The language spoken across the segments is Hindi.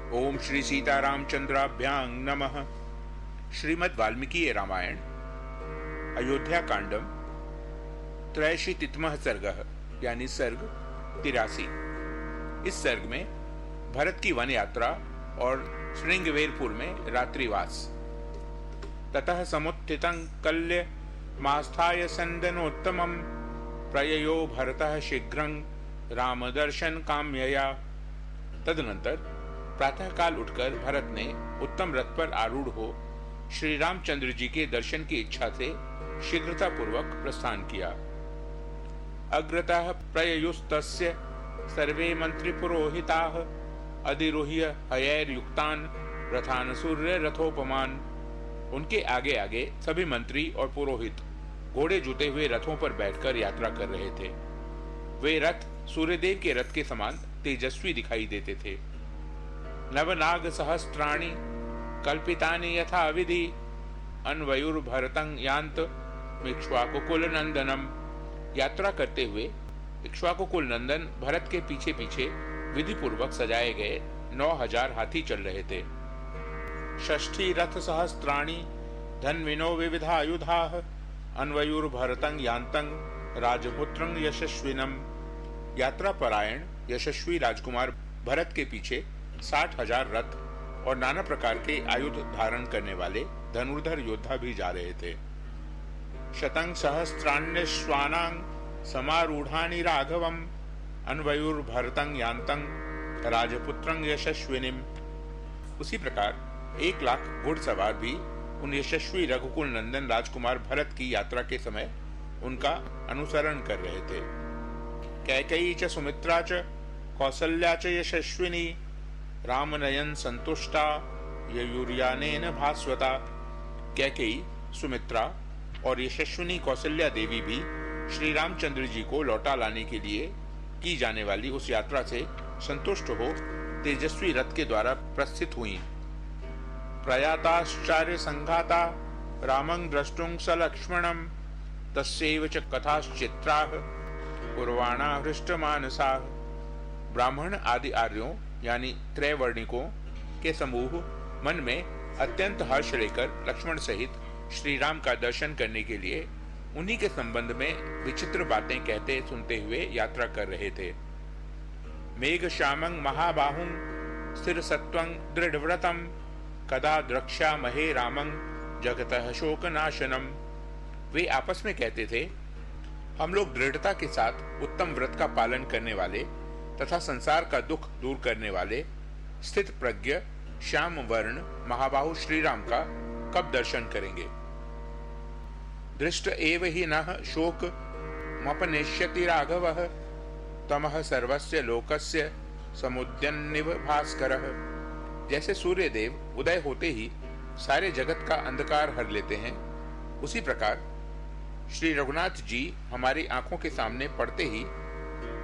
ओम श्री सीतारामचंद्राभ्यां नमः। श्रीमद् वाल्मीकि रामायण अयोध्या कांडम त्रयशीतितमः सर्गः यानी सर्ग 83। इस सर्ग में भरत की वन यात्रा और श्रृंगवेरपुर में रात्रिवास। ततः समुत्थितं कल्य मास्थाय संदनोत्तमं प्रययो भरतः शीघ्रं रामदर्शन काम्यया। तदनंतर प्रातःकाल उठकर भरत ने उत्तम रथ पर आरूढ़ हो श्री रामचंद्र जी के दर्शन की इच्छा से शीघ्रता पूर्वक प्रस्थान किया। अग्रतः प्रययुस्तस्य सर्वे मंत्री पुरोहिताः अधिरोह्य हयैर्युक्तान् रथान् सूर्य रथोपमान। उनके आगे आगे सभी मंत्री और पुरोहित घोड़े जुते हुए रथों पर बैठकर यात्रा कर रहे थे। वे रथ सूर्यदेव के रथ के समान तेजस्वी दिखाई देते थे। नवनाग सहस्त्राणि कल्पितानि यथा विधि अन्वयुर्भरतं यान्त इक्ष्वाकुकुल नंदनम। यात्रा करते हुए इक्ष्वाकुकुल नंदन भरत के पीछे पीछे विधि पूर्वक सजाए गए 9000 हाथी चल रहे थे। षष्ठी रथ सहस्त्राणि धन्विनो विविधायुधाः अन्वयुर्भरतं यान्तं राजपुत्रं यशस्विनम। यात्रा परायण यशस्वी राजकुमार भरत के पीछे 60,000 रथ और नाना प्रकार के आयुध धारण करने वाले धनुर्धर योद्धा भी जा रहे थे। शतं सहस्राण्यश्वानां समारूढ़ानि राघवम् अन्वयुर्भरतं यान्तं राजपुत्रं यशस्विनीम। उसी प्रकार 1,00,000 घुड़सवार भी उन यशस्वी रघुकुल नंदन राजकुमार भरत की यात्रा के समय उनका अनुसरण कर रहे थे। कैकेयी च सुमित्रा च कौसल्या च यशस्विनी रामनयन संतुष्टा ययुर्यानेन भास्वता। कैकेयी, सुमित्रा और यशस्विनी कौसल्या देवी भी श्री रामचंद्र जी को लौटा लाने के लिए की जाने वाली उस यात्रा से संतुष्ट हो तेजस्वी रथ के द्वारा प्रस्थित हुई। प्रयाताश्चार्य संघाता रामं द्रष्टुं स लक्ष्मणं तस्यैव च कथाश्चित्राः पूर्वाणा हृष्टमानसाः। ब्राह्मण आदि आर्यों यानी त्रैवर्णिकों के समूह मन में अत्यंत हर्ष लेकर लक्ष्मण सहित श्री राम का दर्शन करने के लिए उन्हीं के संबंध में विचित्र बातें कहते सुनते हुए यात्रा कर रहे थे। मेघ श्यामं महाबाहुं स्थिर सत्वं दृढ़व्रतं कदा द्रक्ष्यामहे रामं जगतः शोकनाशनम। वे आपस में कहते थे, हम लोग दृढ़ता के साथ उत्तम व्रत का पालन करने वाले तथा संसार का दुख दूर करने वाले स्थित प्रज्ञ श्याम वर्ण महाबाहु श्री राम का कब दर्शन करेंगे। दृष्ट एव हि नः शोक मपनेष्यति राघवः तमः सर्वस्य लोकस्य समुद्यन्निव भास्करः। जैसे सूर्यदेव उदय होते ही सारे जगत का अंधकार हर लेते हैं, उसी प्रकार श्री रघुनाथ जी हमारी आंखों के सामने पड़ते ही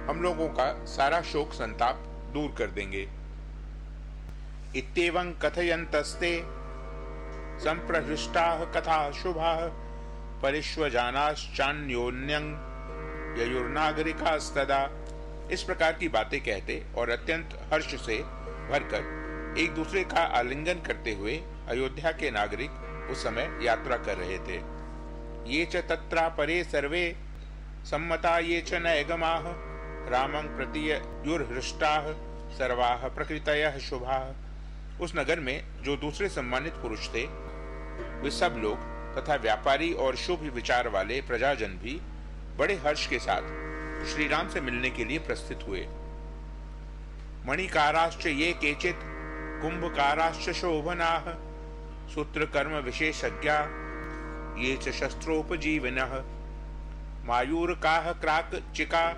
हम लोगों का सारा शोक संताप दूर कर देंगे। इत्येवं कथयन्तस्ते संप्रहृष्टाः कथा शुभाः परिष्वजानाश्चान्योन्यं ययुर्नागरिकास्तदा। इस प्रकार की बातें कहते और अत्यंत हर्ष से भरकर एक दूसरे का आलिंगन करते हुए अयोध्या के नागरिक उस समय यात्रा कर रहे थे। ये च तत्रा परे सर्वे सम्मता ये च नैगमाः रामं प्रतीयुर्हृष्टाः सर्वाः प्रकृतयः शुभाः। उस नगर में जो दूसरे सम्मानित पुरुष थे वे सब लोग तथा व्यापारी और शुभ विचार वाले प्रजाजन भी बड़े हर्ष के साथ श्री राम से मिलने के लिए प्रस्थित हुए। मणिकाराश्च ये केचित् कुंभकाराश्च शोभनाः सूत्रकर्म विशेषज्ञा ये च शस्त्रोपजीविनः मायूरकाः क्राकचिका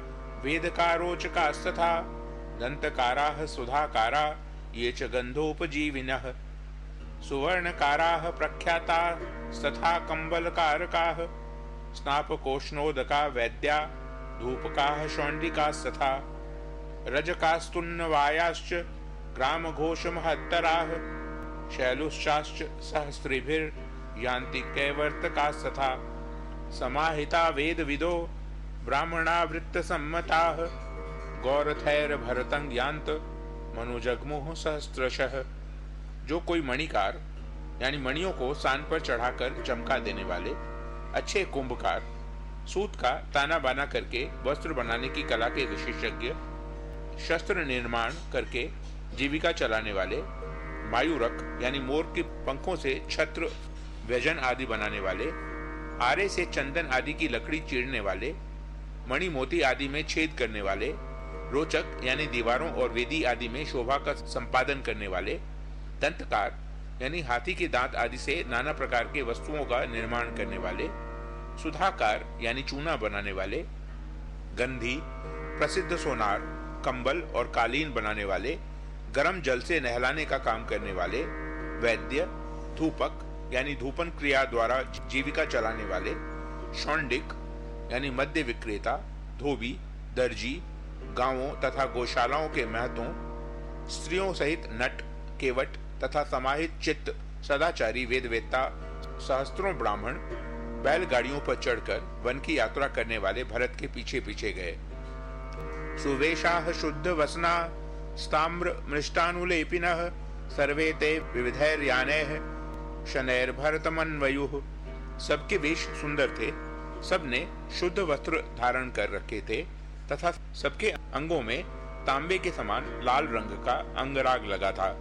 वेदकारोचकास्तथा दंतकाराः सुधाकारा ये च गंधोपजीविनः सुवर्णकाराः प्रख्यातास्तथा कंबलकारकाः स्नापकोष्णोदका वैद्या धूपकाः शौंडिकास्तथा रजकास्तुन्नवायाश्च ग्रामघोषमहत्तराः शैलुश्चाश्च सहस्रिभिर्यान्ति कैवर्तकास्तथा समाहिता वेदविदो ब्राह्मणावृत्तसम्मताः गौरथैर्भरतं यान्त मनोजगमुह सहस्त्रशः। जो कोई मणिकार यानी मणियों को सान पर चढ़ाकर चमका देने वाले अच्छे कुंभकार, सूत का ताना बाना करके वस्त्र बनाने की कला के विशेषज्ञ, शस्त्र निर्माण करके जीविका चलाने वाले, मायूरक यानी मोर के पंखों से छत्र व्यजन आदि बनाने वाले, आरे से चंदन आदि की लकड़ी चीरने वाले, मणि मोती आदि में छेद करने वाले, रोचक यानी दीवारों और वेदी आदि में शोभा का संपादन करने वाले, दंतकार यानी हाथी के दांत आदि से नाना प्रकार के वस्तुओं का निर्माण करने वाले, सुधाकार यानी चूना बनाने वाले, गंधी, प्रसिद्ध सोनार, कंबल और कालीन बनाने वाले, गर्म जल से नहलाने का काम करने वाले, वैद्य, धूपक यानी धूपन क्रिया द्वारा जीविका चलाने वाले, शौंडिक यानी मद्य विक्रेता, धोबी, दर्जी, गांवों तथा गौशालाओं के महतों, स्त्रियों सहित नट, केवट तथा समाहित चित्त, सदाचारी वेदवेत्ता, सहस्त्रों ब्राह्मण बैलगाड़ियों पर चढ़कर वन की यात्रा करने वाले भरत के पीछे पीछे गए। सुवेशाः शुद्ध वसना स्ताम्र मृष्टानुलेपिनः सर्वे ते विविधैर्यानैः शनैर्भरतमन्वयुः। सबके वेश सुंदर थे, सबने शुद्ध वस्त्र धारण कर रखे थे तथा सबके अंगों में तांबे के समान लाल रंग का अंगराग लगा था।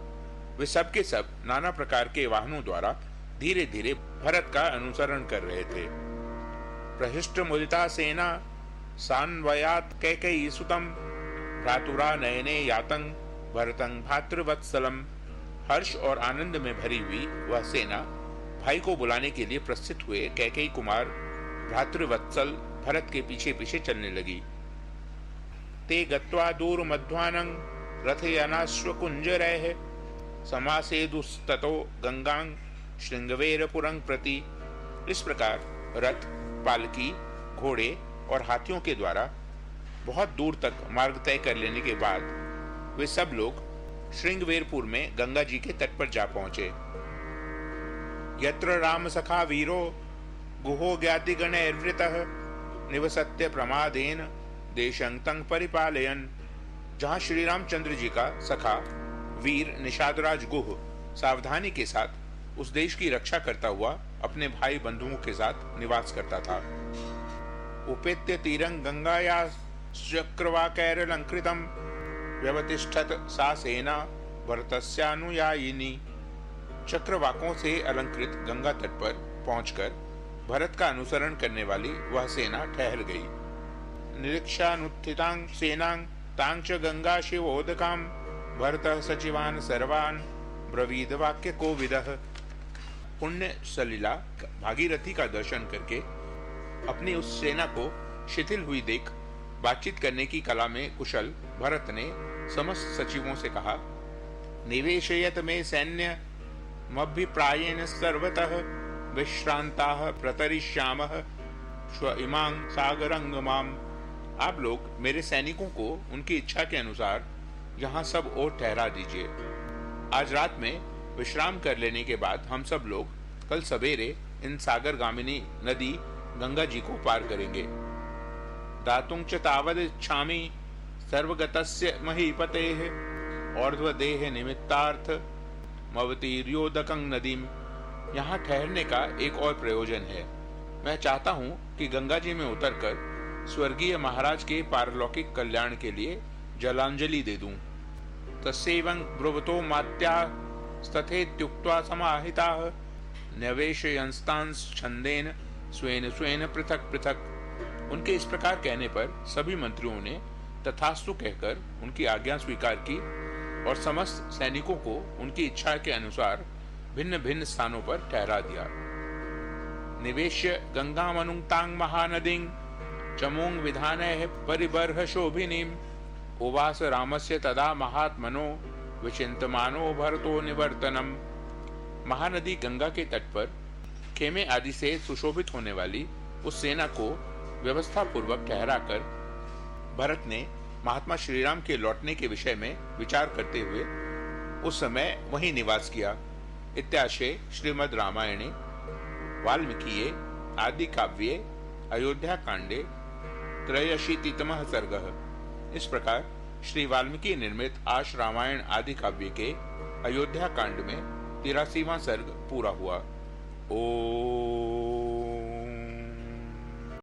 वे सब के सब नाना प्रकार के वाहनों द्वारा धीरे धीरे भरत का अनुसरण कर रहे थे। प्रहिष्ट मुदिता सेना सान्वयात कैकेयी सुतम भ्रातुरा नयने यातं भरतं भातृवत्सलम। हर्ष और आनंद में भरी हुई वह सेना भाई को बुलाने के लिए प्रस्थित हुए कैकेयी कुमार भ्रातृवत्सल भरत के पीछे पीछे चलने लगी। ते गत्वा दूर मध्वानं रथयानाश्वकुंजरैः समासेदुस्ततो गंगां श्रृंगवेरपुरं प्रति। इस प्रकार रथ, पालकी, घोड़े और हाथियों के द्वारा बहुत दूर तक मार्ग तय कर लेने के बाद वे सब लोग श्रृंगवेरपुर में गंगा जी के तट पर जा पहुंचे। यत्र राम सखा वीरो गुहो ज्ञातिगणैर्वृतः निवसत्य प्रमादेन देशं तं परिपालयन्। जहाँ श्री रामचंद्र जी का सखा वीर निषादराज गुह सावधानी के साथ उस देश की रक्षा करता हुआ अपने भाई बंधुओं के साथ निवास करता था। उपेत्य तीरं गंगाया चक्रवाकैरलंकृतं व्यवतिष्ठत सा सेना भरतस्यानुयायिनी। चक्रवाकों से अलंकृत गंगा तट पर पहुंचकर भरत का अनुसरण करने वाली वह सेना ठहर गई। निरीक्षानुत्थितां सेनां तां च गंगा शिवोदकां भरतः सचिवान् सर्वान् ब्रवीद वाक्य कोविदः। पुण्य सलिला भागीरथी का दर्शन करके अपनी उस सेना को शिथिल हुई देख बातचीत करने की कला में कुशल भरत ने समस्त सचिवों से कहा, निवेशयत में सैन्य मभिप्रायेण सर्वतः विश्रांताः प्रतरिष्यामः श्व इमां सागरंगमां। आप लोग मेरे सैनिकों को उनकी इच्छा के अनुसार यहाँ सब ओर ठहरा दीजिए। आज रात में विश्राम कर लेने के बाद हम सब लोग कल सवेरे इन सागरगामिनी नदी गंगा जी को पार करेंगे। दातुं च तावद् इच्छामि सर्वगतस्य महीपतेः और्ध्वदेह निमित्तार्थ मवतीर्योदकं नदीम। यहाँ ठहरने का एक और प्रयोजन है। मैं चाहता हूँ कि गंगा जी में उतरकर स्वर्गीय महाराज के पारलौकिक कल्याण के लिए जलांजलि दे दूं। तस्यैवं ब्रुवतो मात्यास्तथेत्युक्त्वा समाहिताः न्यवेशयंस्तांस छंदेन स्वेन स्वेन पृथक पृथक। उनके इस प्रकार कहने पर सभी मंत्रियों ने तथास्तु कहकर उनकी आज्ञा स्वीकार की और समस्त सैनिकों को उनकी इच्छा के अनुसार भिन्न भिन्न स्थानों पर ठहरा दिया। निवेश्य गंगामनुक्तां महानदीं चमूंग विधानैः परिबर्ह शोभिनीं उवास रामस्य तदा महात्मनो विचिंतमानो भरतो निवर्तनम। महानदी गंगा के तट पर खेमे आदि से सुशोभित होने वाली उस सेना को व्यवस्था पूर्वक ठहराकर भरत ने महात्मा श्रीराम के लौटने के विषय में विचार करते हुए उस समय वहीं निवास किया। इत्याशय श्रीमद् रामायणे वाल्मीकिये आदि काव्ये अयोध्या कांडे 83तमः सर्गः। इस प्रकार श्री वाल्मीकि निर्मित आश रामायण आदि काव्य के अयोध्या कांड में 83वां सर्ग पूरा हुआ। ओ